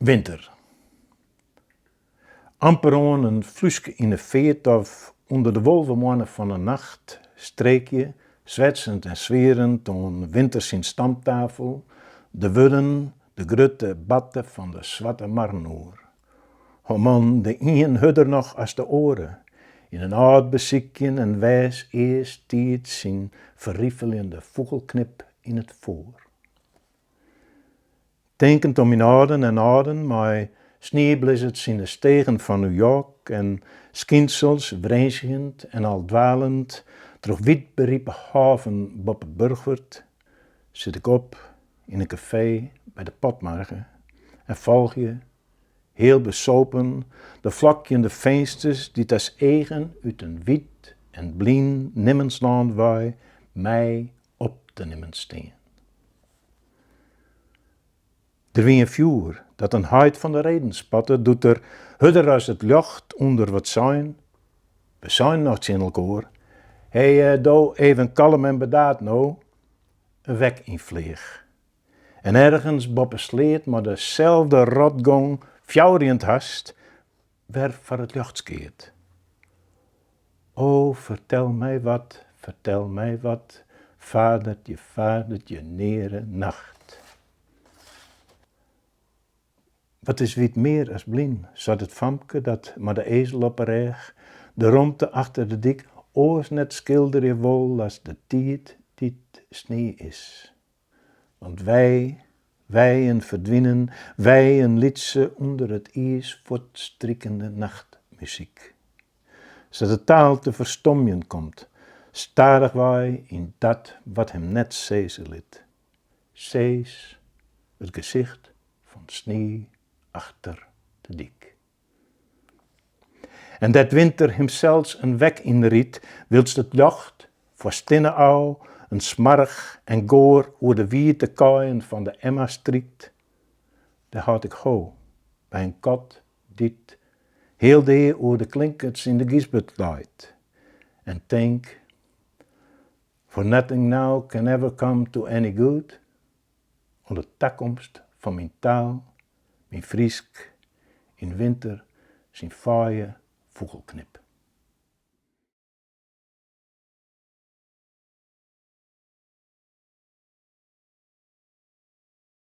Winter. Amper aan een fluske in de veert of onder de wolvenmannen van de nacht streek je, zwetsend en zwerend, aan winters in stamtafel, de wudden, de grutte batten van de zwarte marnoer. O man, de een hudder nog als de oren, in een oud beziekjen en wijs eerst tijd zijn verriefelende vogelknip in het voor. Denkend om in ouden en ouden, maar sneeuwblizzards in de stegen van New York en skinsels wrenzigend en al dwalend, terug wit beriepen haven boppe Burgwerd, zit ik op in een café bij de Potmarge en volg je, heel besopen, de vlakjende vensters die tas eigen uit een wit en blien nimmensland waai mij op te nimmen steen. Er wie een vuur, dat een huid van de reden spatte, doet er hudder als het licht onder wat zijn. We zijn nog in elkaar. Hij do even kalm en bedaard nou, een wek in vlieg. En ergens boppe sleet, maar dezelfde rotgong, fjouwriend hast, werd voor het licht skeert. O, vertel mij wat, vadertje, nere nacht. Wat is wiet meer als blien, zat het famke dat maar de ezel op een reg, de romte achter de dik, oors net schilder je wol als de tijd dit snee is. Want wij een verdwinnen, wij een liedse onder het ijs voortstrikkende nachtmuziek. Zodat de taal te verstomjen komt, stadig wij in dat wat hem net zezen liet. Zees, het gezicht van sneeuw achter de dik. En dat winter hemzelfs een wek inriet, wilst het jacht voor stinne au, een smarrig en goor oer de wiete kaaien van de Emma striekt, daar had ik ho, bij een kat dit, heel de oer de klinkers in de giesbut luidt, en denk, for nothing now can ever come to any good, om de takkomst van mijn taal, mijn Friesk, in winter zijn faaie vogelknip.